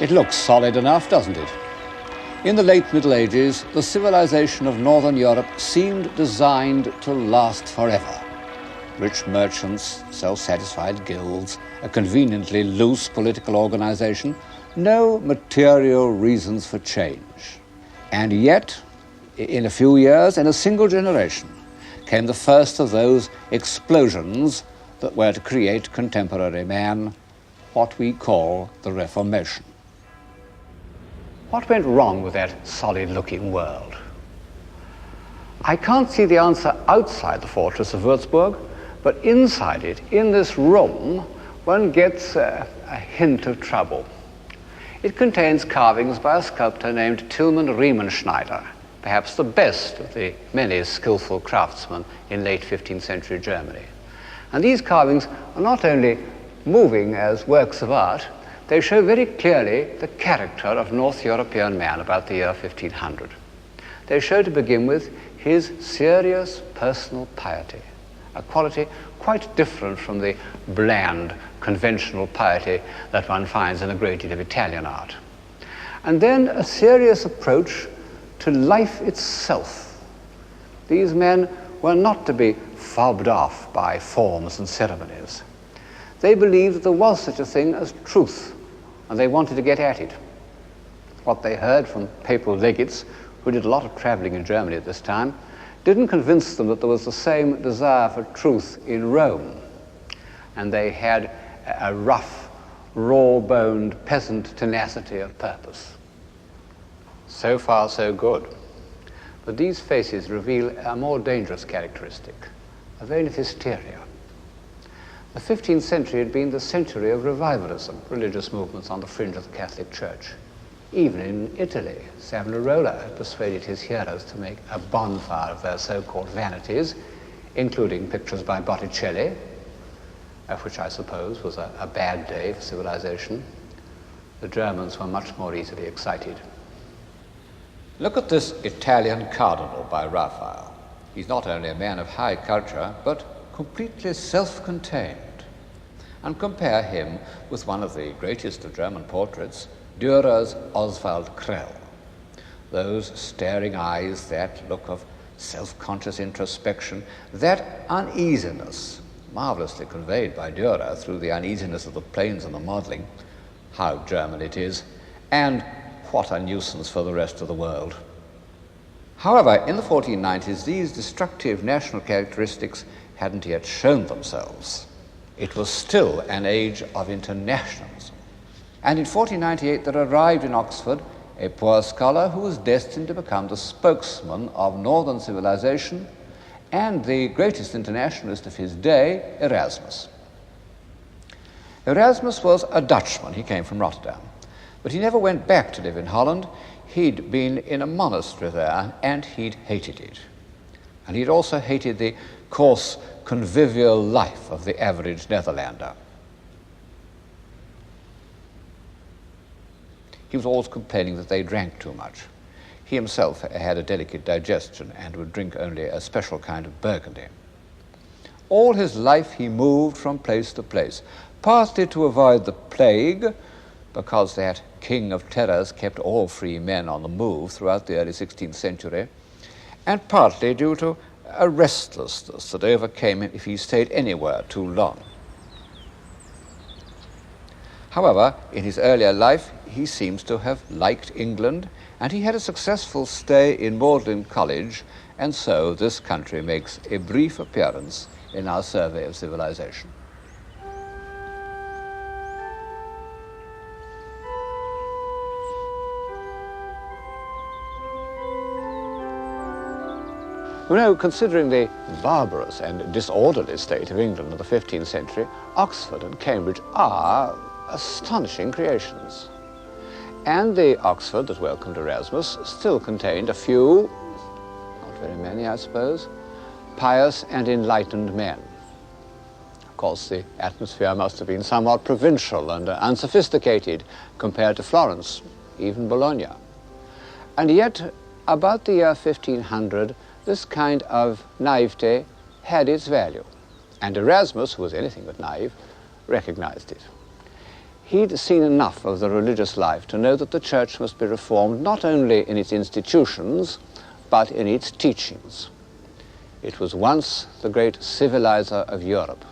It looks solid enough, doesn't it? In the late Middle Ages, the civilization of Northern Europe seemed designed to last forever. Rich merchants, self-satisfied guilds, a conveniently loose political organization, no material reasons for change. And yet, in a few years, in a single generation, came the first of those explosions that were to create contemporary man, what we call the Reformation. What went wrong with that solid-looking world? I can't see the answer outside the fortress of Würzburg, but inside it, in this room, one gets a hint of trouble. It contains carvings by a sculptor named Tilman Riemenschneider, perhaps the best of the many skillful craftsmen in late 15th century Germany. And these carvings are not only moving as works of art, they show very clearly the character of North European man about the year 1500. They show, to begin with, his serious personal piety, a quality quite different from the bland, conventional piety that one finds in a great deal of Italian art. And then a serious approach to life itself. These men were not to be fobbed off by forms and ceremonies. They believed that there was such a thing as truth, and they wanted to get at it. What they heard from papal legates, who did a lot of traveling in Germany at this time, didn't convince them that there was the same desire for truth in Rome. And they had a rough, raw-boned peasant tenacity of purpose. So far, so good. But these faces reveal a more dangerous characteristic, a vein of hysteria. The 15th century had been the century of revivalism, religious movements on the fringe of the Catholic Church. Even in Italy, Savonarola had persuaded his hearers to make a bonfire of their so-called vanities, including pictures by Botticelli, which I suppose was a bad day for civilization. The Germans were much more easily excited. Look at this Italian cardinal by Raphael. He's not only a man of high culture, but completely self-contained. And compare him with one of the greatest of German portraits, Dürer's Oswald Krell. Those staring eyes, that look of self-conscious introspection, that uneasiness, marvelously conveyed by Dürer through the uneasiness of the planes and the modeling. How German it is, and what a nuisance for the rest of the world. However, in the 1490s, these destructive national characteristics hadn't yet shown themselves. It was still an age of internationalism. And in 1498 there arrived in Oxford a poor scholar who was destined to become the spokesman of northern civilization and the greatest internationalist of his day, Erasmus. Erasmus was a Dutchman. He came from Rotterdam. But he never went back to live in Holland. He'd been in a monastery there, and he'd hated it. And he'd also hated the coarse, convivial life of the average Netherlander. He was always complaining that they drank too much. He himself had a delicate digestion and would drink only a special kind of Burgundy. All his life he moved from place to place, partly to avoid the plague, because that king of terrors kept all free men on the move throughout the early 16th century, and partly due to a restlessness that overcame him if he stayed anywhere too long. However, in his earlier life, he seems to have liked England, and he had a successful stay in Magdalen College, and so this country makes a brief appearance in our survey of civilization. You know, considering the barbarous and disorderly state of England of the 15th century, Oxford and Cambridge are astonishing creations. And the Oxford that welcomed Erasmus still contained a few, not very many I suppose, pious and enlightened men. Of course, the atmosphere must have been somewhat provincial and unsophisticated compared to Florence, even Bologna. And yet, about the year 1500, this kind of naivete had its value, and Erasmus, who was anything but naive, recognized it. He'd seen enough of the religious life to know that the church must be reformed not only in its institutions, but in its teachings. It was once the great civilizer of Europe,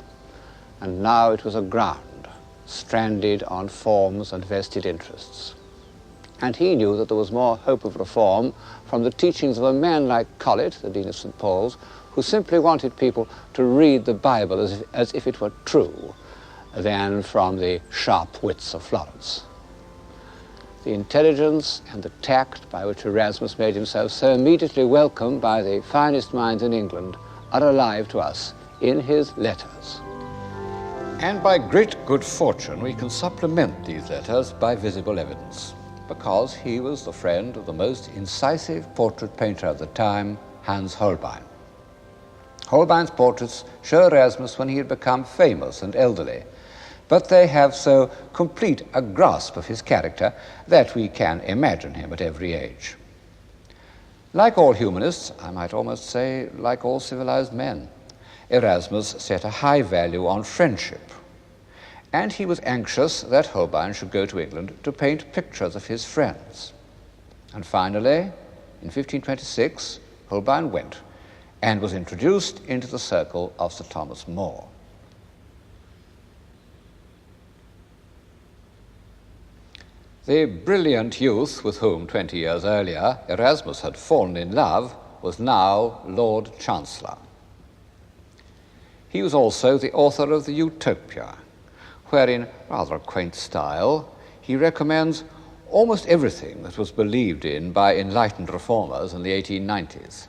and now it was aground, stranded on forms and vested interests. And he knew that there was more hope of reform from the teachings of a man like Collett, the Dean of St. Paul's, who simply wanted people to read the Bible as if it were true, than from the sharp wits of Florence. The intelligence and the tact by which Erasmus made himself so immediately welcome by the finest minds in England are alive to us in his letters. And by great good fortune we can supplement these letters by visible evidence, because he was the friend of the most incisive portrait painter of the time, Hans Holbein. Holbein's portraits show Erasmus when he had become famous and elderly, but they have so complete a grasp of his character that we can imagine him at every age. Like all humanists, I might almost say like all civilized men, Erasmus set a high value on friendship, and he was anxious that Holbein should go to England to paint pictures of his friends. And finally, in 1526, Holbein went and was introduced into the circle of Sir Thomas More. The brilliant youth with whom 20 years earlier Erasmus had fallen in love was now Lord Chancellor. He was also the author of the Utopia, where in rather a quaint style he recommends almost everything that was believed in by enlightened reformers in the 1890s.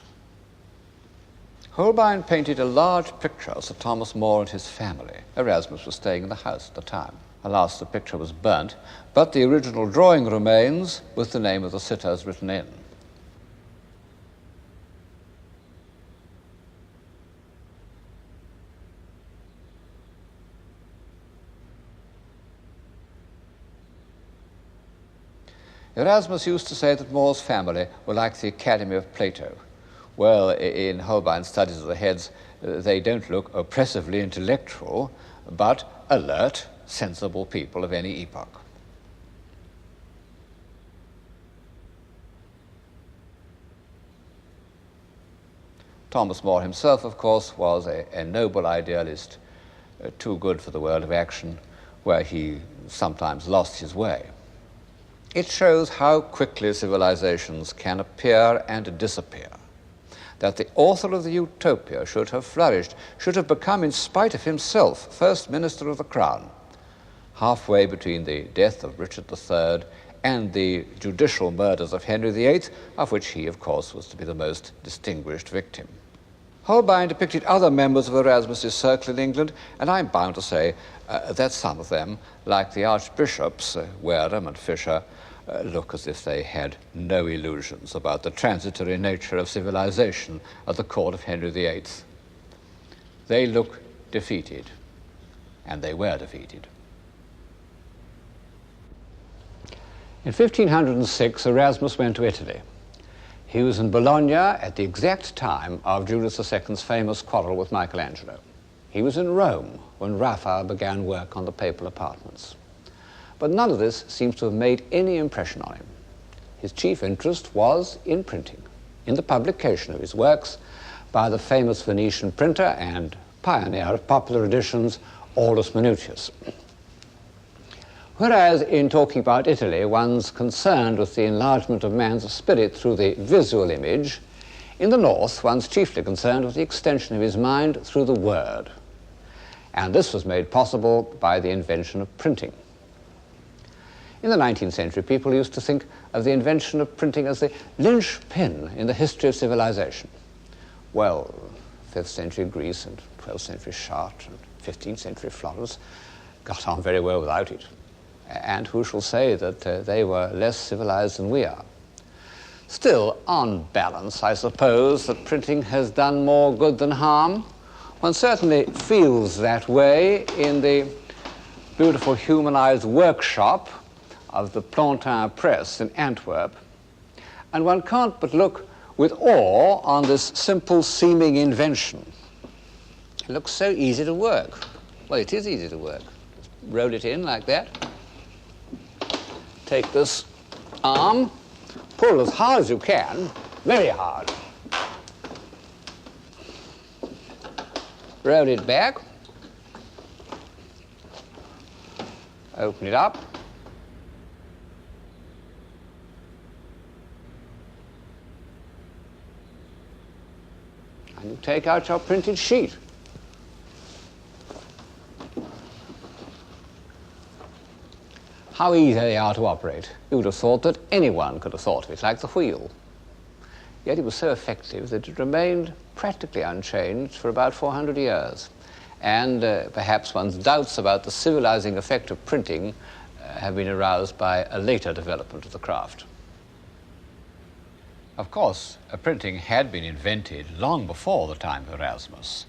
Holbein painted a large picture of Sir Thomas More and his family. Erasmus was staying in the house at the time. Alas, the picture was burnt, but the original drawing remains with the name of the sitters written in. Erasmus used to say that More's family were like the Academy of Plato. Well, in Holbein's studies of the heads, they don't look oppressively intellectual, but alert, sensible people of any epoch. Thomas More himself, of course, was a noble idealist, too good for the world of action, where he sometimes lost his way. It shows how quickly civilizations can appear and disappear, that the author of the Utopia should have flourished, should have become, in spite of himself, First Minister of the Crown, halfway between the death of Richard III and the judicial murders of Henry VIII, of which he, of course, was to be the most distinguished victim. Holbein depicted other members of Erasmus's circle in England, and I'm bound to say that some of them, like the archbishops, Wareham and Fisher, look as if they had no illusions about the transitory nature of civilization at the court of Henry VIII. They look defeated, and they were defeated. In 1506, Erasmus went to Italy. He was in Bologna at the exact time of Julius II's famous quarrel with Michelangelo. He was in Rome when Raphael began work on the papal apartments. But none of this seems to have made any impression on him. His chief interest was in printing, in the publication of his works by the famous Venetian printer and pioneer of popular editions, Aulus Manutius. Whereas in talking about Italy, one's concerned with the enlargement of man's spirit through the visual image, in the north, one's chiefly concerned with the extension of his mind through the word. And this was made possible by the invention of printing. In the 19th century, people used to think of the invention of printing as the linchpin in the history of civilization. Well, 5th century Greece and 12th century Chartres and 15th century Florence got on very well without it. And who shall say that they were less civilized than we are? Still, on balance, I suppose that printing has done more good than harm. One certainly feels that way in the beautiful humanized workshop of the Plantin Press in Antwerp, and one can't but look with awe on this simple seeming invention. It looks so easy to work. Well, it is easy to work. Just roll it in like that, take this arm, pull as hard as you can, very hard. Roll it back, open it up, and you take out your printed sheet. How easy they are to operate. You would have thought that anyone could have thought of it, like the wheel. Yet it was so effective that it remained practically unchanged for about 400 years. And perhaps one's doubts about the civilizing effect of printing have been aroused by a later development of the craft. Of course, printing had been invented long before the time of Erasmus.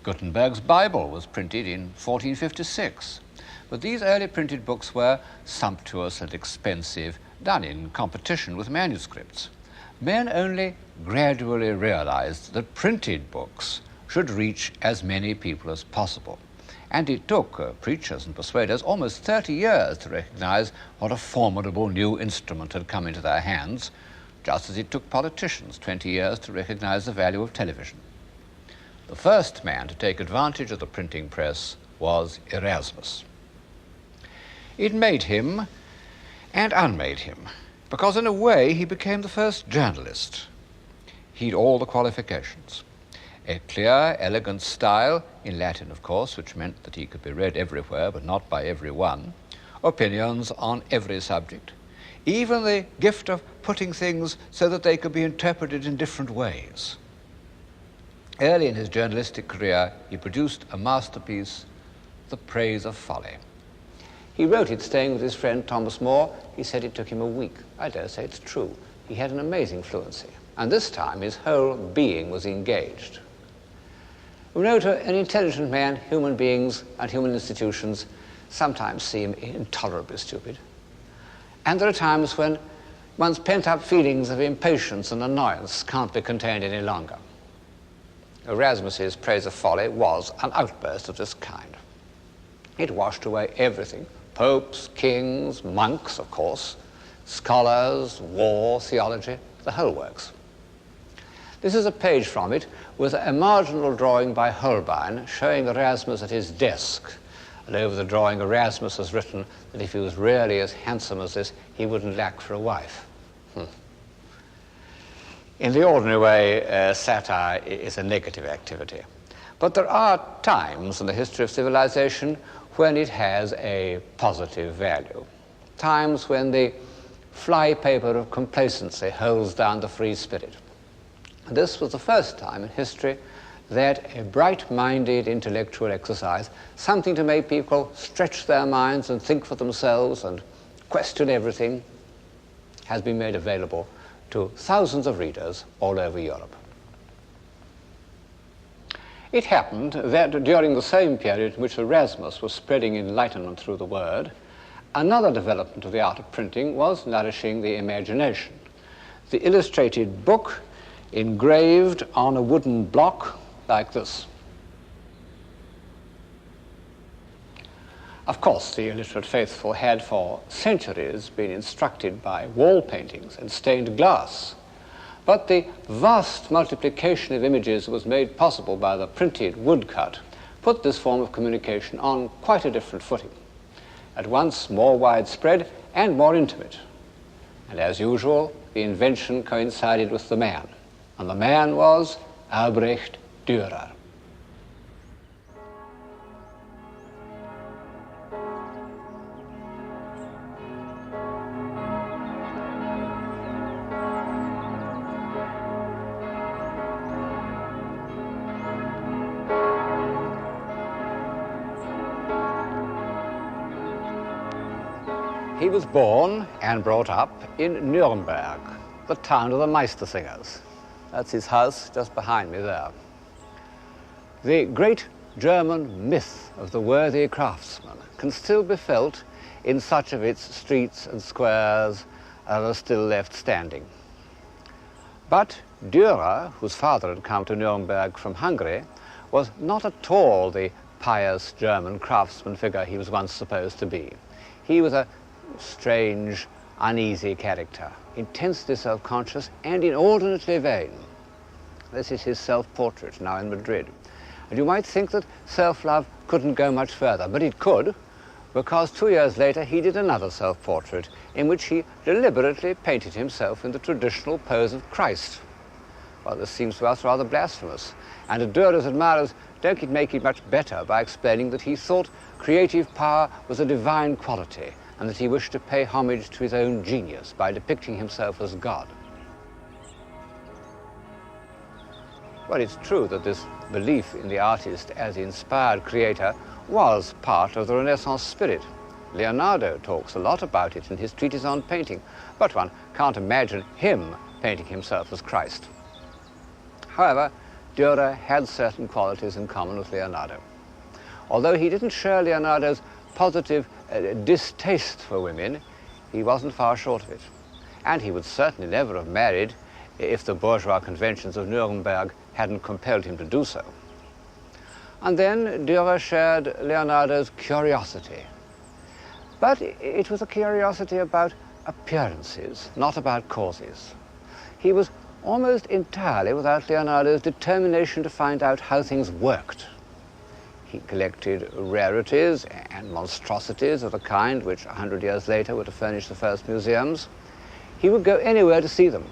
Gutenberg's Bible was printed in 1456. But these early printed books were sumptuous and expensive, done in competition with manuscripts. Men only gradually realized that printed books should reach as many people as possible. And it took preachers and persuaders almost 30 years to recognize what a formidable new instrument had come into their hands, just as it took politicians 20 years to recognize the value of television. The first man to take advantage of the printing press was Erasmus. It made him and unmade him, because in a way he became the first journalist. He'd all the qualifications. A clear, elegant style, in Latin of course, which meant that he could be read everywhere but not by everyone, opinions on every subject, even the gift of putting things so that they could be interpreted in different ways. Early in his journalistic career, he produced a masterpiece, The Praise of Folly. He wrote it staying with his friend Thomas More. He said it took him a week. I dare say it's true. He had an amazing fluency. And this time his whole being was engaged. We know to an intelligent man, human beings and human institutions sometimes seem intolerably stupid. And there are times when one's pent-up feelings of impatience and annoyance can't be contained any longer. Erasmus's Praise of Folly was an outburst of this kind. It washed away everything. Popes, kings, monks, of course, scholars, war, theology, the whole works. This is a page from it with a marginal drawing by Holbein showing Erasmus at his desk. And over the drawing, Erasmus has written that if he was really as handsome as this, he wouldn't lack for a wife. In the ordinary way, satire is a negative activity. But there are times in the history of civilization when it has a positive value. Times when the flypaper of complacency holds down the free spirit. This was the first time in history that a bright-minded intellectual exercise, something to make people stretch their minds and think for themselves and question everything, has been made available to thousands of readers all over Europe. It happened that during the same period in which Erasmus was spreading enlightenment through the word, another development of the art of printing was nourishing the imagination. The illustrated book engraved on a wooden block like this. Of course, the illiterate faithful had for centuries been instructed by wall paintings and stained glass. But the vast multiplication of images that was made possible by the printed woodcut put this form of communication on quite a different footing, at once more widespread and more intimate. And as usual, the invention coincided with the man, and the man was Albrecht Dürer. He was born and brought up in Nuremberg, the town of the Meistersingers. That's his house just behind me there. The great German myth of the worthy craftsman can still be felt in such of its streets and squares as are still left standing. But Dürer, whose father had come to Nuremberg from Hungary, was not at all the pious German craftsman figure he was once supposed to be. He was a strange, uneasy character, intensely self-conscious and inordinately vain. This is his self-portrait now in Madrid. And you might think that self-love couldn't go much further, but it could, because 2 years later he did another self-portrait in which he deliberately painted himself in the traditional pose of Christ. Well, this seems to us rather blasphemous, and Dürer's admirers don't make it much better by explaining that he thought creative power was a divine quality and that he wished to pay homage to his own genius by depicting himself as God. Well, it's true that this belief in the artist as the inspired creator was part of the Renaissance spirit. Leonardo talks a lot about it in his treatise on painting, but one can't imagine him painting himself as Christ. However, Dürer had certain qualities in common with Leonardo. Although he didn't share Leonardo's positive distaste for women, he wasn't far short of it. And he would certainly never have married if the bourgeois conventions of Nuremberg hadn't compelled him to do so. And then Dürer shared Leonardo's curiosity. But it was a curiosity about appearances, not about causes. He was almost entirely without Leonardo's determination to find out how things worked. He collected rarities and monstrosities of the kind which 100 years later were to furnish the first museums. He would go anywhere to see them.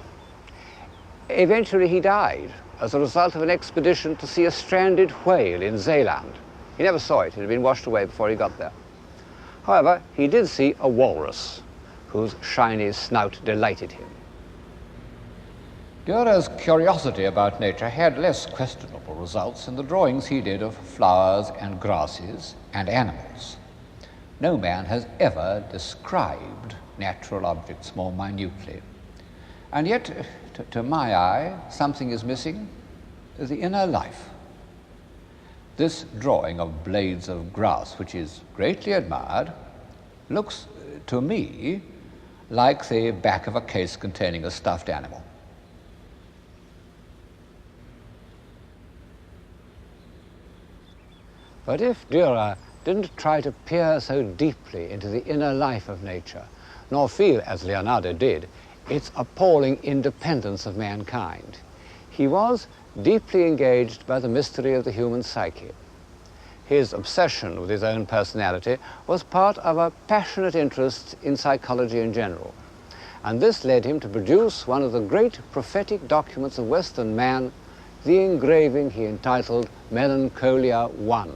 Eventually he died as a result of an expedition to see a stranded whale in Zeeland. He never saw it. It had been washed away before he got there. However, he did see a walrus whose shiny snout delighted him. Dürer's curiosity about nature had less questionable results in the drawings he did of flowers and grasses and animals. No man has ever described natural objects more minutely. And yet, to my eye, something is missing: the inner life. This drawing of blades of grass, which is greatly admired, looks to me like the back of a case containing a stuffed animal. But if Dürer didn't try to peer so deeply into the inner life of nature, nor feel, as Leonardo did, its appalling independence of mankind, he was deeply engaged by the mystery of the human psyche. His obsession with his own personality was part of a passionate interest in psychology in general, and this led him to produce one of the great prophetic documents of Western man, the engraving he entitled Melancholia I.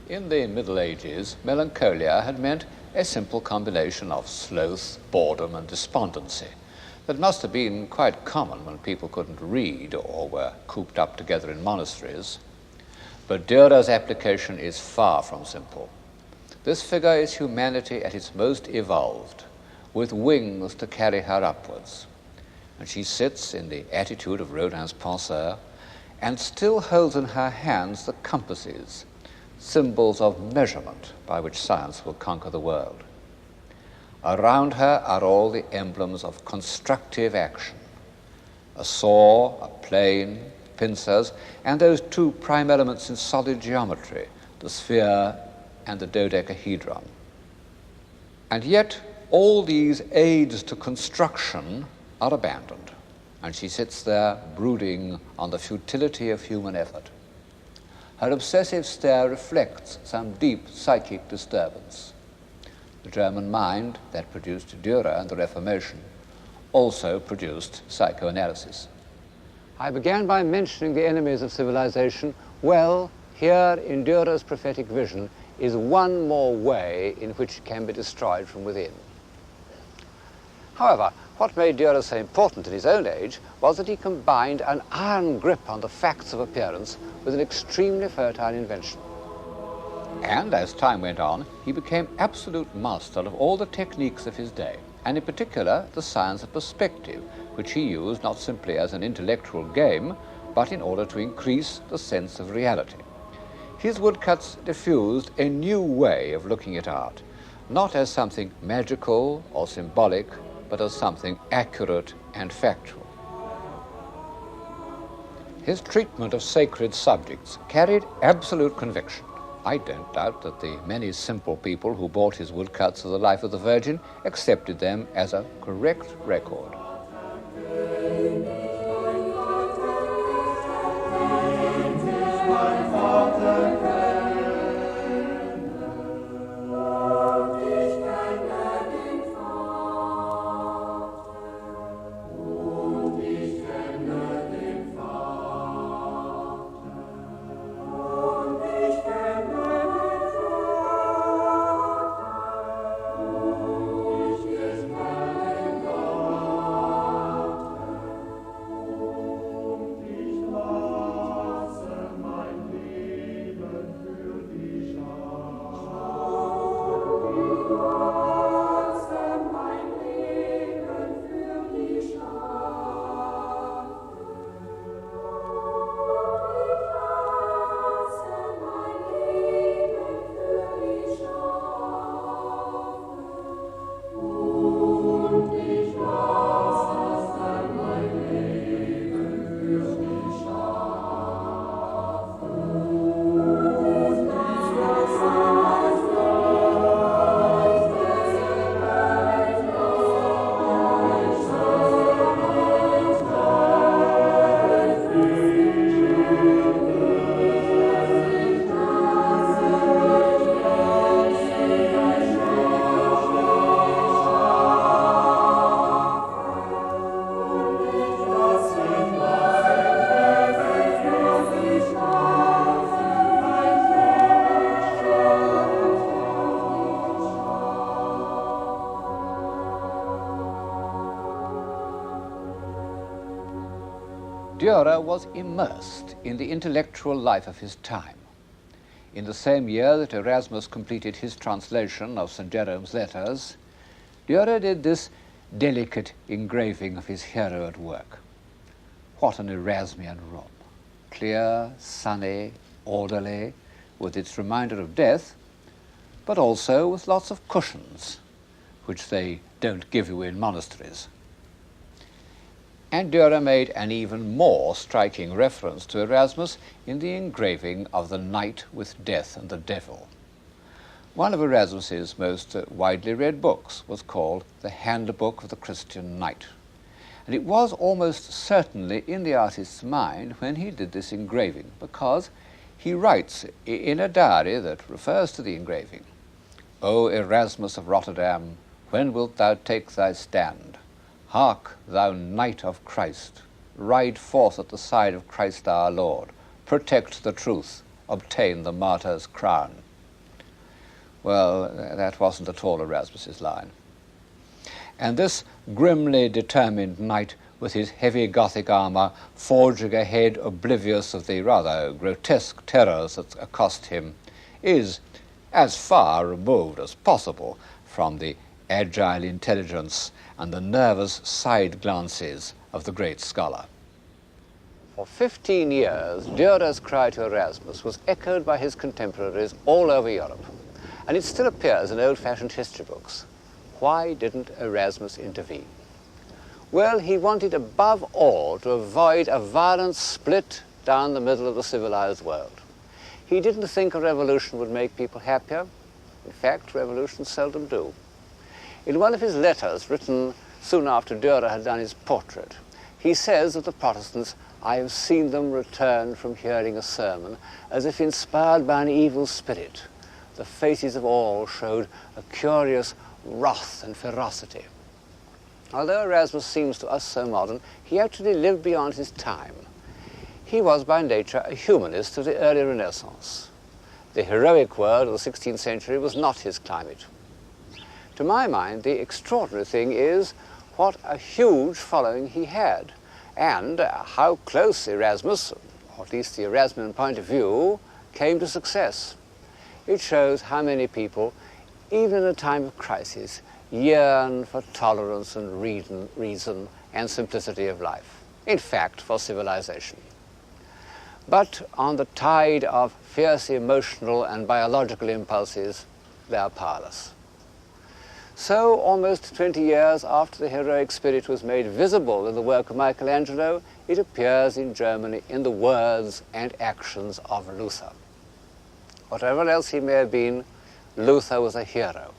In the Middle Ages, melancholia had meant a simple combination of sloth, boredom, and despondency that must have been quite common when people couldn't read or were cooped up together in monasteries. But Dürer's application is far from simple. This figure is humanity at its most evolved, with wings to carry her upwards. And she sits in the attitude of Rodin's penseur and still holds in her hands the compasses, symbols of measurement by which science will conquer the world. Around her are all the emblems of constructive action: a saw, a plane, pincers, and those two prime elements in solid geometry, the sphere and the dodecahedron. And yet all these aids to construction are abandoned, and she sits there brooding on the futility of human effort. Her obsessive stare reflects some deep psychic disturbance. The German mind that produced Dürer and the Reformation also produced psychoanalysis. I began by mentioning the enemies of civilization. Well, here in Dürer's prophetic vision is one more way in which it can be destroyed from within. However, what made Dürer so important in his own age was that he combined an iron grip on the facts of appearance with an extremely fertile invention. And as time went on, he became absolute master of all the techniques of his day, and in particular the science of perspective, which he used not simply as an intellectual game, but in order to increase the sense of reality. His woodcuts diffused a new way of looking at art, not as something magical or symbolic, but as something accurate and factual. His treatment of sacred subjects carried absolute conviction. I don't doubt that the many simple people who bought his woodcuts of the Life of the Virgin accepted them as a correct record. Dürer was immersed in the intellectual life of his time. In the same year that Erasmus completed his translation of St. Jerome's letters, Dürer did this delicate engraving of his hero at work. What an Erasmian room! Clear, sunny, orderly, with its reminder of death, but also with lots of cushions, which they don't give you in monasteries. And Dürer made an even more striking reference to Erasmus in the engraving of the Knight with Death and the Devil. One of Erasmus's most widely read books was called The Handbook of the Christian Knight. And it was almost certainly in the artist's mind when he did this engraving, because he writes in a diary that refers to the engraving, "O Erasmus of Rotterdam, when wilt thou take thy stand? Hark, thou Knight of Christ, ride forth at the side of Christ our Lord, protect the truth, obtain the martyr's crown." Well, that wasn't at all Erasmus's line. And this grimly determined knight with his heavy Gothic armour forging ahead oblivious of the rather grotesque terrors that accost him is as far removed as possible from the agile intelligence and the nervous side glances of the great scholar. For 15 years, Dürer's cry to Erasmus was echoed by his contemporaries all over Europe, and it still appears in old-fashioned history books. Why didn't Erasmus intervene? Well, he wanted above all to avoid a violent split down the middle of the civilized world. He didn't think a revolution would make people happier. In fact, revolutions seldom do. In one of his letters, written soon after Dürer had done his portrait, he says of the Protestants, "I have seen them return from hearing a sermon as if inspired by an evil spirit. The faces of all showed a curious wrath and ferocity." Although Erasmus seems to us so modern, he actually lived beyond his time. He was by nature a humanist of the early Renaissance. The heroic world of the 16th century was not his climate. To my mind, the extraordinary thing is what a huge following he had, and how close Erasmus, or at least the Erasmian point of view, came to success. It shows how many people, even in a time of crisis, yearn for tolerance and reason and simplicity of life. In fact, for civilization. But on the tide of fierce emotional and biological impulses, they are powerless. So, almost 20 years after the heroic spirit was made visible in the work of Michelangelo, it appears in Germany in the words and actions of Luther. whatever else he may have been, Luther was a hero.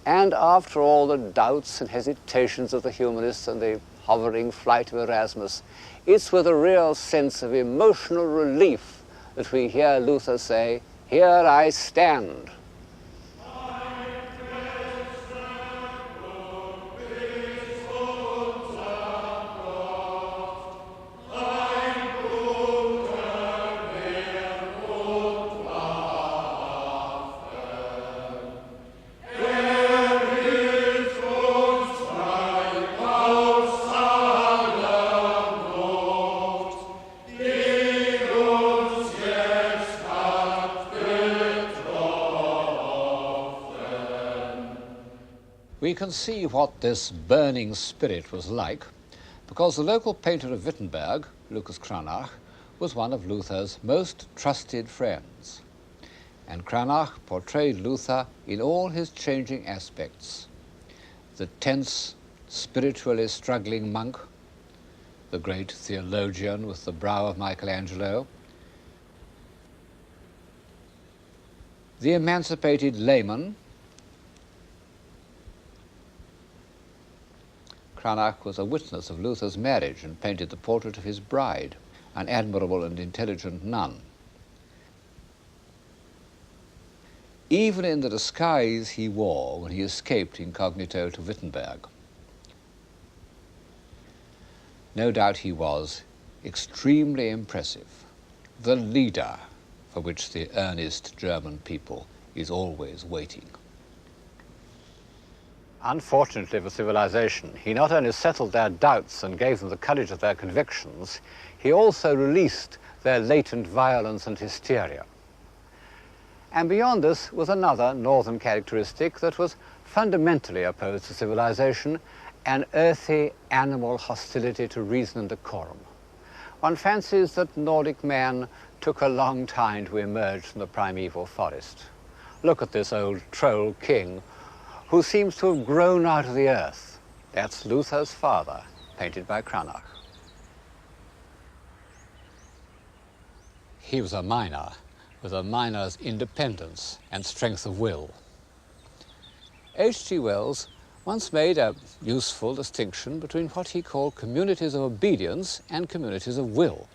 And after all the doubts and hesitations of the humanists and the hovering flight of Erasmus, it's with a real sense of emotional relief that we hear Luther say, "Here I stand." We can see what this burning spirit was like because the local painter of Wittenberg, Lucas Cranach, was one of Luther's most trusted friends. And Cranach portrayed Luther in all his changing aspects. The tense, spiritually struggling monk, the great theologian with the brow of Michelangelo, the emancipated layman. Cranach was a witness of Luther's marriage and painted the portrait of his bride, an admirable and intelligent nun. Even in the disguise he wore when he escaped incognito to Wittenberg. No doubt he was extremely impressive, the leader for which the earnest German people is always waiting. Unfortunately for civilization, he not only settled their doubts and gave them the courage of their convictions, he also released their latent violence and hysteria. And beyond this was another northern characteristic that was fundamentally opposed to civilization, an earthy animal hostility to reason and decorum. One fancies that Nordic man took a long time to emerge from the primeval forest. Look at this old troll king who seems to have grown out of the earth. That's Luther's father, painted by Cranach. He was a miner, with a miner's independence and strength of will. H.G. Wells once made a useful distinction between what he called communities of obedience and communities of will.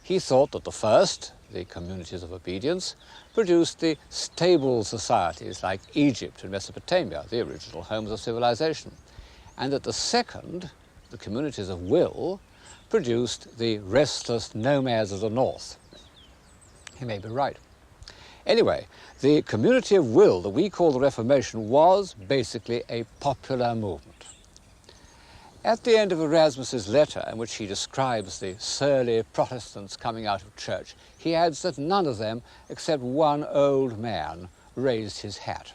He thought that the first, the communities of obedience, produced the stable societies like Egypt and Mesopotamia, the original homes of civilization, and that the second, the communities of will, produced the restless nomads of the north. He may be right. Anyway, the community of will that we call the Reformation was basically a popular movement. At the end of Erasmus's letter, in which he describes the surly Protestants coming out of church, he adds that none of them, except one old man, raised his hat.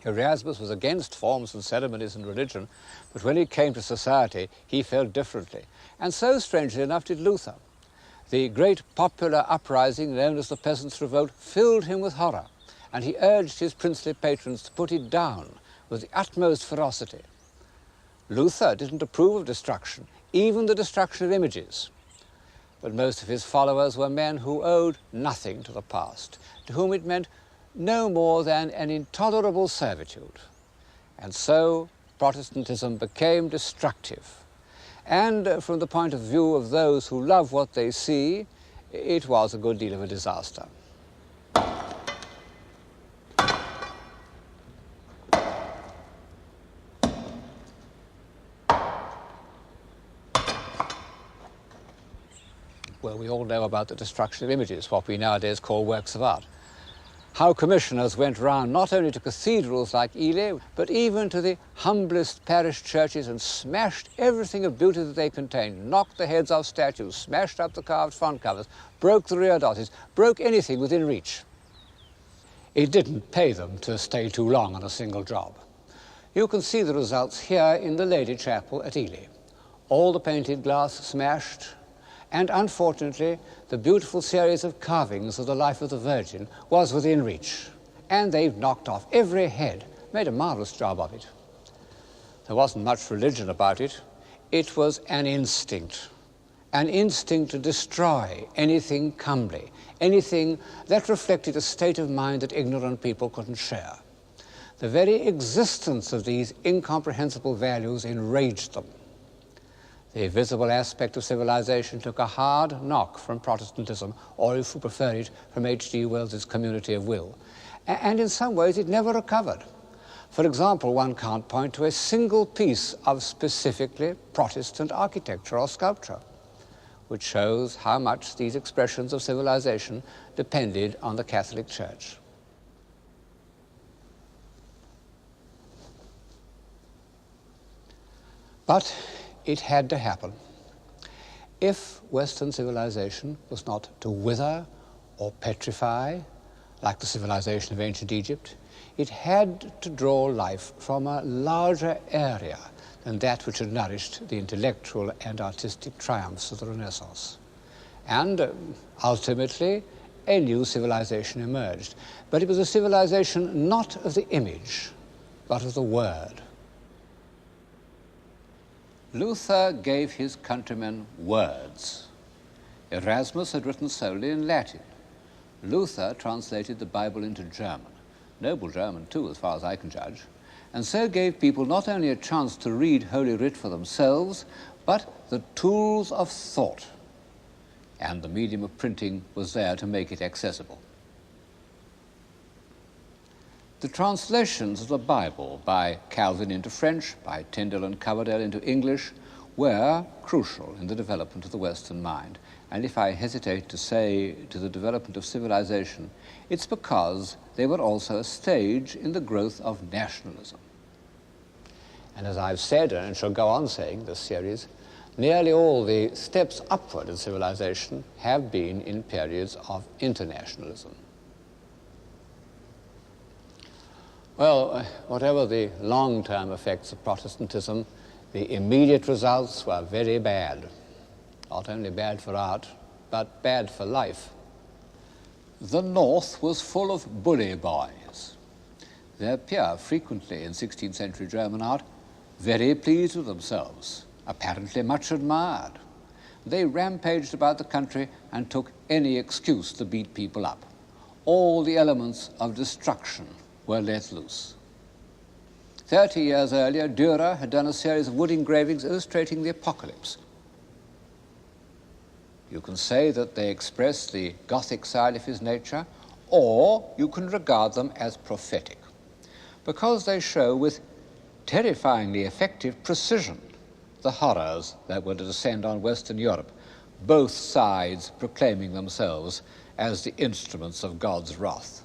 Erasmus was against forms and ceremonies and religion, but when it came to society, he felt differently. And so, strangely enough, did Luther. The great popular uprising known as the Peasants' Revolt filled him with horror, and he urged his princely patrons to put it down with the utmost ferocity. Luther didn't approve of destruction, even the destruction of images. But most of his followers were men who owed nothing to the past, to whom it meant no more than an intolerable servitude. And so Protestantism became destructive. And from the point of view of those who love what they see, it was a good deal of a disaster. Well, we all know about the destruction of images, what we nowadays call works of art. How commissioners went round not only to cathedrals like Ely, but even to the humblest parish churches and smashed everything of beauty that they contained, knocked the heads off statues, smashed up the carved front covers, broke the rear dotties, broke anything within reach. It didn't pay them to stay too long on a single job. You can see the results here in the Lady Chapel at Ely. All the painted glass smashed, and unfortunately, the beautiful series of carvings of the life of the Virgin was within reach. And they've knocked off every head, made a marvelous job of it. There wasn't much religion about it. It was an instinct to destroy anything comely, anything that reflected a state of mind that ignorant people couldn't share. The very existence of these incomprehensible values enraged them. The visible aspect of civilization took a hard knock from Protestantism, or if you prefer it, from H.G. Wells's Community of Will. And in some ways it never recovered. For example, one can't point to a single piece of specifically Protestant architecture or sculpture, which shows how much these expressions of civilization depended on the Catholic Church. But it had to happen. If Western civilization was not to wither or petrify, like the civilization of ancient Egypt, it had to draw life from a larger area than that which had nourished the intellectual and artistic triumphs of the Renaissance. And ultimately, a new civilization emerged. But it was a civilization not of the image, but of the word. Luther gave his countrymen words. Erasmus had written solely in Latin. Luther translated the Bible into German, noble German too, as far as I can judge, and so gave people not only a chance to read Holy Writ for themselves, but the tools of thought. And the medium of printing was there to make it accessible. The translations of the Bible by Calvin into French, by Tyndale and Coverdale into English, were crucial in the development of the Western mind. And if I hesitate to say to the development of civilization, it's because they were also a stage in the growth of nationalism. And as I've said, and shall go on saying this series, nearly all the steps upward in civilization have been in periods of internationalism. Well, whatever the long-term effects of Protestantism, the immediate results were very bad. Not only bad for art, but bad for life. The North was full of bully boys. They appear frequently in 16th century German art, very pleased with themselves, apparently much admired. They rampaged about the country and took any excuse to beat people up. All the elements of destruction were let loose. 30 years earlier, Dürer had done a series of wood engravings illustrating the apocalypse. You can say that they express the Gothic side of his nature, or you can regard them as prophetic, because they show with terrifyingly effective precision the horrors that were to descend on Western Europe, both sides proclaiming themselves as the instruments of God's wrath.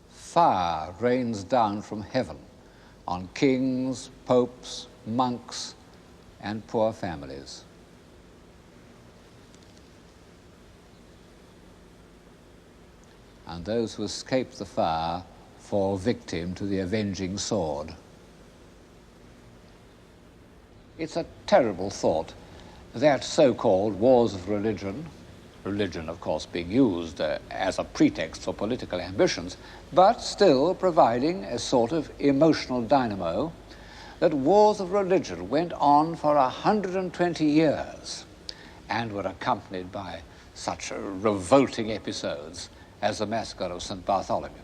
Fire rains down from heaven on kings, popes, monks, and poor families. And those who escape the fire fall victim to the avenging sword. It's a terrible thought that so-called wars of religion, religion of course being used as a pretext for political ambitions, but still providing a sort of emotional dynamo, that wars of religion went on for 120 years and were accompanied by such revolting episodes as the massacre of St. Bartholomew.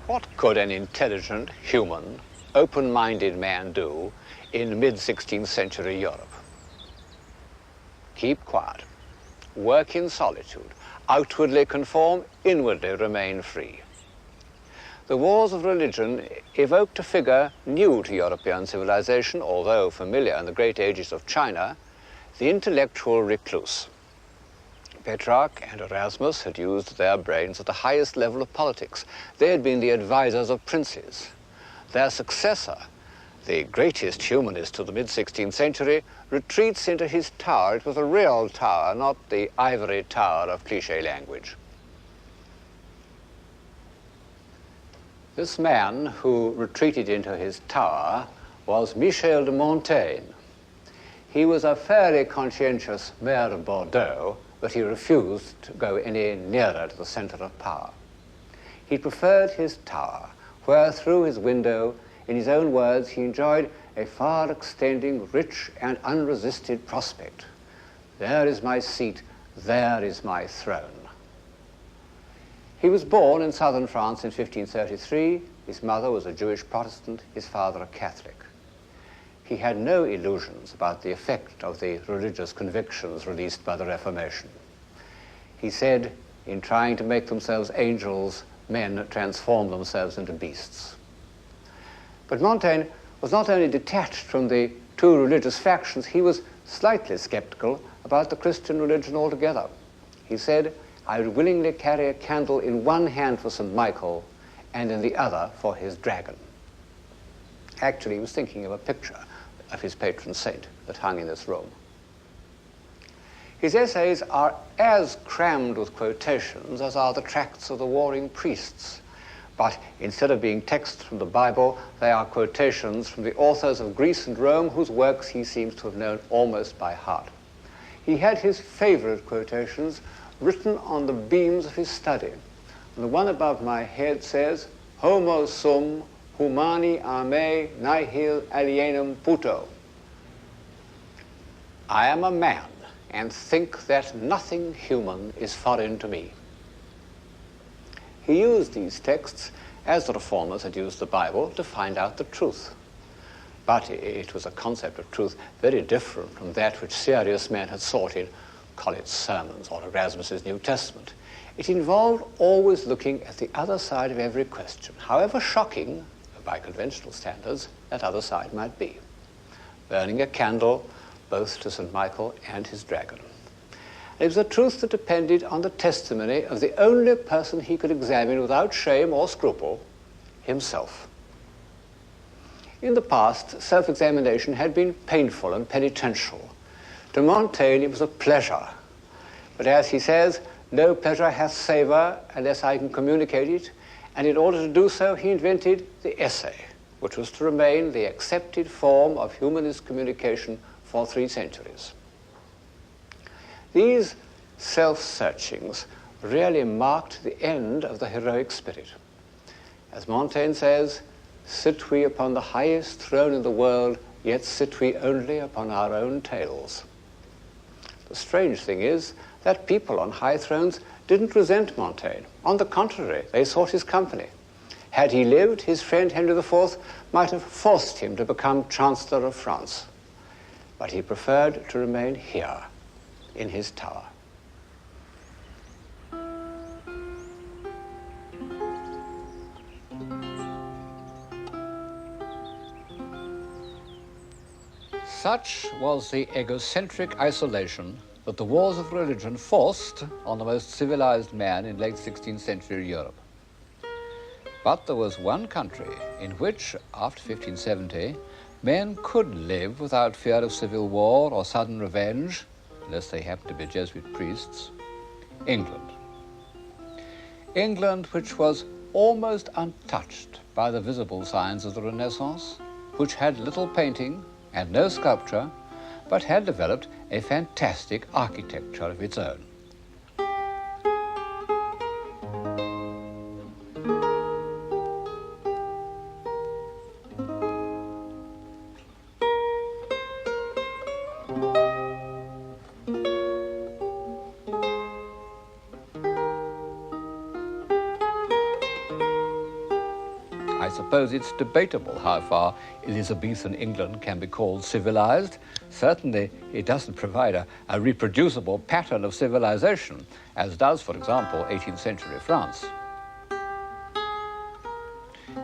What could an intelligent, human, open-minded man do in mid-16th century Europe? Keep quiet, work in solitude, outwardly conform, inwardly remain free. The wars of religion evoked a figure new to European civilization, although familiar in the great ages of China, the intellectual recluse. Petrarch and Erasmus had used their brains at the highest level of politics. They had been the advisors of princes. Their successor, the greatest humanist of the mid-16th century, retreats into his tower. It was a real tower, not the ivory tower of cliché language. This man who retreated into his tower was Michel de Montaigne. He was a fairly conscientious mayor of Bordeaux, but he refused to go any nearer to the center of power. He preferred his tower, where through his window, in his own words, he enjoyed a far-extending, rich and unresisted prospect. There is my seat, there is my throne. He was born in southern France in 1533. His mother was a Jewish Protestant, his father a Catholic. He had no illusions about the effect of the religious convictions released by the Reformation. He said, in trying to make themselves angels, men transform themselves into beasts. But Montaigne was not only detached from the two religious factions, he was slightly skeptical about the Christian religion altogether. He said, I would willingly carry a candle in one hand for St. Michael and in the other for his dragon. Actually, he was thinking of a picture of his patron saint that hung in this room. His essays are as crammed with quotations as are the tracts of the warring priests. But instead of being texts from the Bible, they are quotations from the authors of Greece and Rome, whose works he seems to have known almost by heart. He had his favorite quotations written on the beams of his study. And the one above my head says, Homo sum humani a me nihil alienum puto. I am a man, and think that nothing human is foreign to me. He used these texts, as the Reformers had used the Bible, to find out the truth. But it was a concept of truth very different from that which serious men had sought in Collett's sermons or Erasmus's New Testament. It involved always looking at the other side of every question, however shocking, by conventional standards, that other side might be. Burning a candle both to St. Michael and his dragon. It was a truth that depended on the testimony of the only person he could examine without shame or scruple, himself. In the past, self-examination had been painful and penitential. To Montaigne, it was a pleasure. But as he says, no pleasure hath savour unless I can communicate it, and in order to do so, he invented the essay, which was to remain the accepted form of humanist communication for 3 centuries. These self-searchings really marked the end of the heroic spirit. As Montaigne says, sit we upon the highest throne in the world, yet sit we only upon our own tails. The strange thing is that people on high thrones didn't resent Montaigne. On the contrary, they sought his company. Had he lived, his friend Henry IV might have forced him to become Chancellor of France. But he preferred to remain here, in his tower. Such was the egocentric isolation that the wars of religion forced on the most civilized man in late 16th century Europe. But there was one country in which, after 1570, men could live without fear of civil war or sudden revenge, unless they happened to be Jesuit priests: England. England, which was almost untouched by the visible signs of the Renaissance, which had little painting and no sculpture, but had developed a fantastic architecture of its own. I suppose it's debatable how far Elizabethan England can be called civilized. Certainly, it doesn't provide a reproducible pattern of civilization, as does, for example, 18th century France.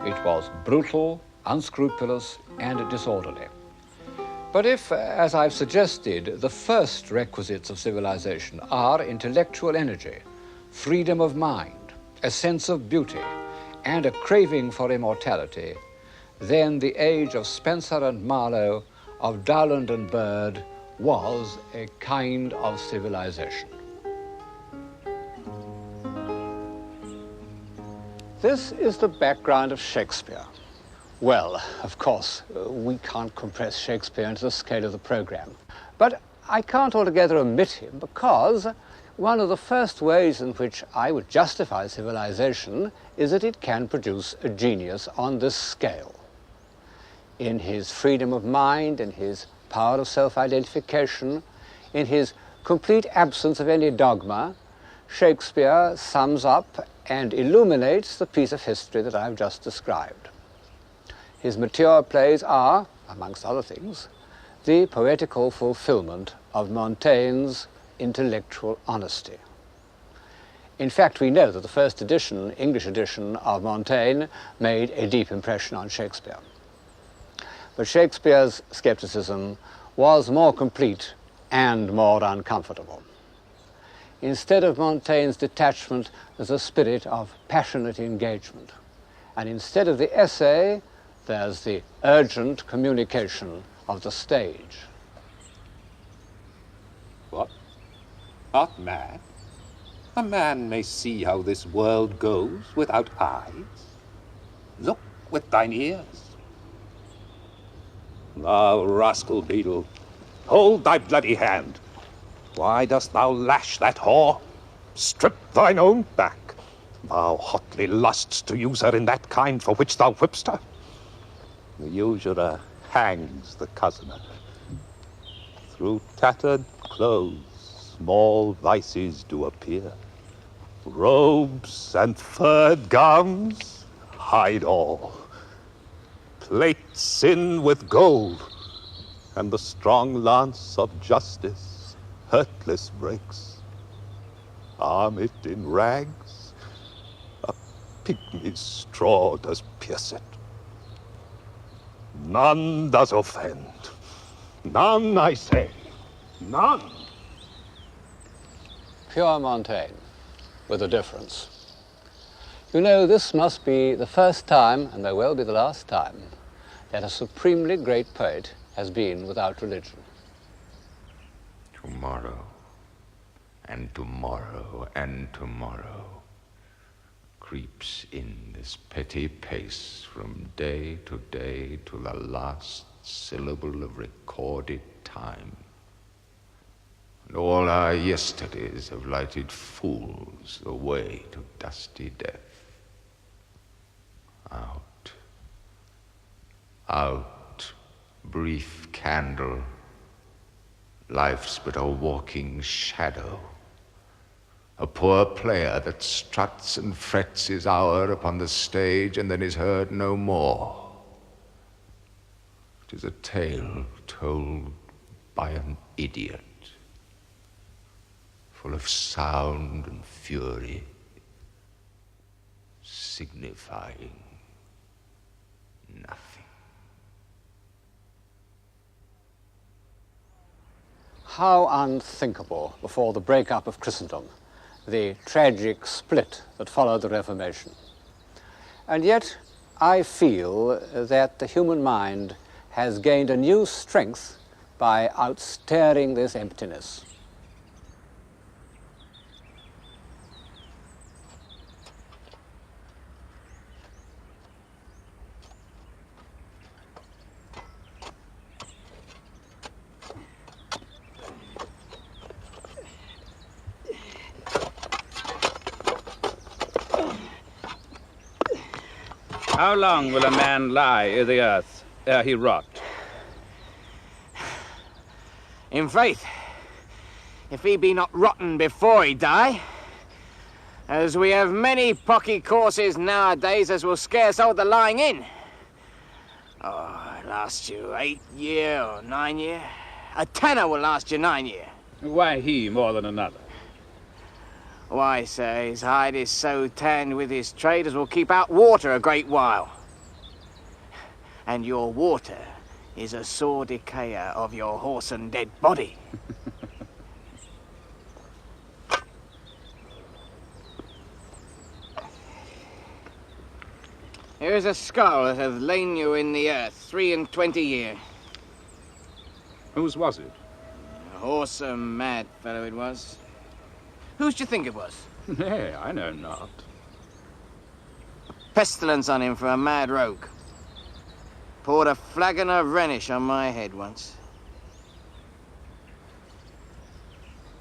It was brutal, unscrupulous, and disorderly. But if, as I've suggested, the first requisites of civilization are intellectual energy, freedom of mind, a sense of beauty, and a craving for immortality, then the age of Spencer and Marlowe, of Dowland and Bird, was a kind of civilization. This is the background of Shakespeare. Well, of course, we can't compress Shakespeare into the scale of the program. But I can't altogether omit him because one of the first ways in which I would justify civilization is that it can produce a genius on this scale. In his freedom of mind, in his power of self-identification, in his complete absence of any dogma, Shakespeare sums up and illuminates the piece of history that I've just described. His mature plays are, amongst other things, the poetical fulfillment of Montaigne's intellectual honesty. In fact, we know that the first edition, English edition of Montaigne made a deep impression on Shakespeare. But Shakespeare's skepticism was more complete and more uncomfortable. Instead of Montaigne's detachment, there's a spirit of passionate engagement. And instead of the essay, there's the urgent communication of the stage. What? Art mad? A man may see how this world goes without eyes. Look with thine ears. Thou rascal beadle, hold thy bloody hand. Why dost thou lash that whore? Strip thine own back. Thou hotly lusts to use her in that kind for which thou whipp'st her. The usurer hangs the cozener. Through tattered clothes, small vices do appear. Robes and furred gowns hide all. Plate sin with gold, and the strong lance of justice hurtless breaks. Arm it in rags, a pygmy's straw does pierce it. None does offend. None, I say. None. Pure Montaigne, with a difference. You know, this must be the first time, and there will be the last time, that a supremely great poet has been without religion. Tomorrow, and tomorrow, and tomorrow creeps in this petty pace from day to the last syllable of recorded time. And all our yesterdays have lighted fools the way to dusty death. Out, out, brief candle, life's but a walking shadow, a poor player that struts and frets his hour upon the stage and then is heard no more. It is a tale told by an idiot, full of sound and fury, signifying nothing. How unthinkable before the breakup of Christendom, the tragic split that followed the Reformation. And yet, I feel that the human mind has gained a new strength by outstaring this emptiness. How long will a man lie i' the earth ere he rot? In faith, if he be not rotten before he die, as we have many pocky courses nowadays as will scarce hold the lying in. Oh, it lasts you 8 year or 9 year. A tenner will last you 9 year. Why he more than another? Why, sir, his hide is so tanned with his trade as will keep out water a great while. And your water is a sore decayer of your horse and dead body. Here is a skull that hath lain you in the earth 23 year. Whose was it? A whoresome mad fellow it was. Whose do you think it was? Nay, I know not. Pestilence on him for a mad rogue. Poured a flagon of Rhenish on my head once.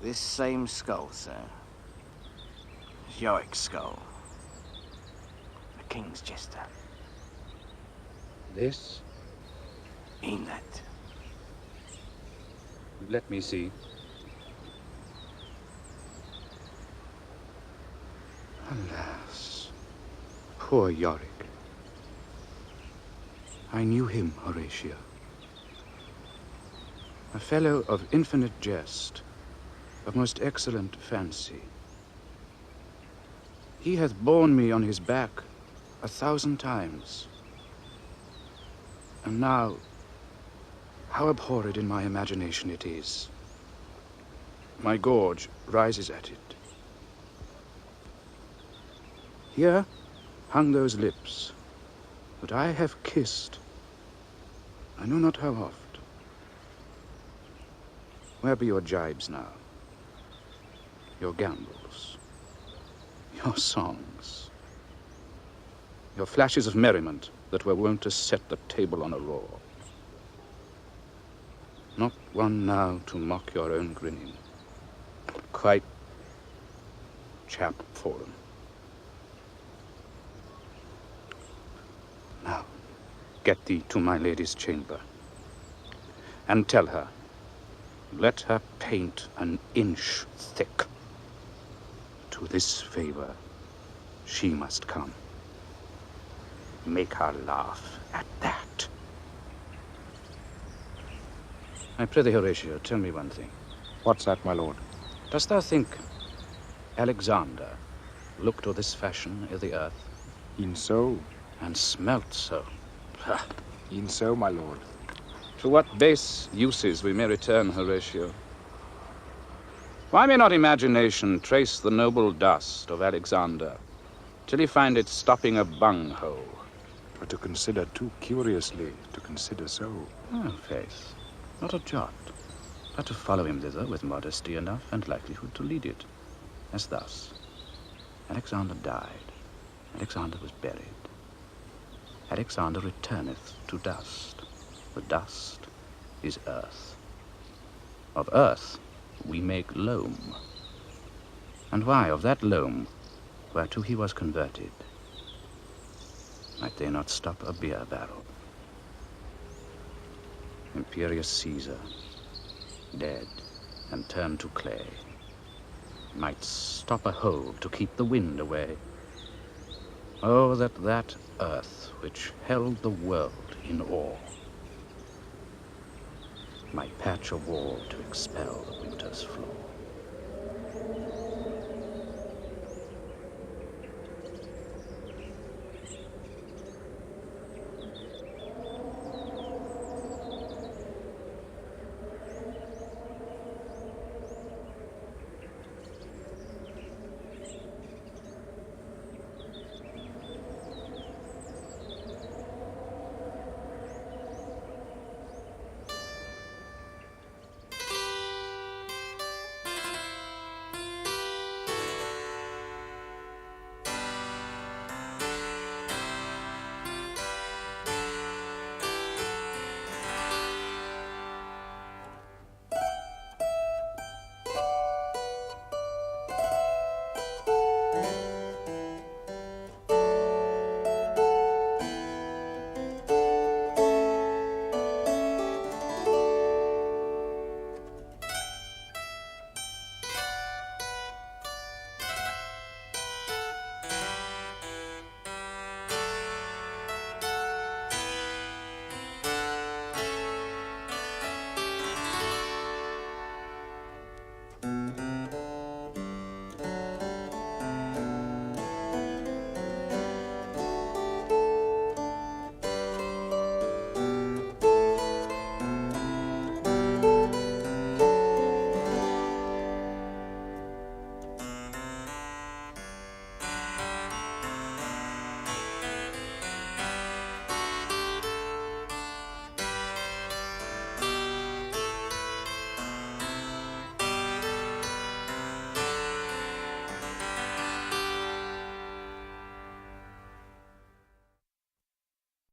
This same skull, sir. Is Yorick's skull. The king's jester. This? Mean that. Let me see. Alas, poor Yorick. I knew him, Horatio. A fellow of infinite jest, of most excellent fancy. He hath borne me on his back 1,000 times. And now, how abhorred in my imagination it is. My gorge rises at it. Here hung those lips that I have kissed, I know not how oft. Where be your jibes now? Your gambols? Your songs? Your flashes of merriment that were wont to set the table on a roar? Not one now to mock your own grinning. Quite chap fallen. Now, get thee to my lady's chamber, and tell her, let her paint an inch thick. To this favor she must come. Make her laugh at that. I prithee, Horatio, tell me one thing. What's that, my lord? Dost thou think Alexander looked to this fashion i' the earth? E'en so. And smelt so. Ha! E'en so, my lord. To what base uses we may return, Horatio. Why may not imagination trace the noble dust of Alexander till he find it stopping a bunghole? But to consider too curiously, to consider so. Oh, faith, not a jot, but to follow him thither with modesty enough and likelihood to lead it. As thus, Alexander died, Alexander was buried. Alexander returneth to dust. The dust is earth. Of earth we make loam. And why of that loam, whereto he was converted, might they not stop a beer barrel? Imperious Caesar, dead and turned to clay, might stop a hole to keep the wind away. Oh, that that earth which held the world in awe might patch a wall to expel the winter's flaw.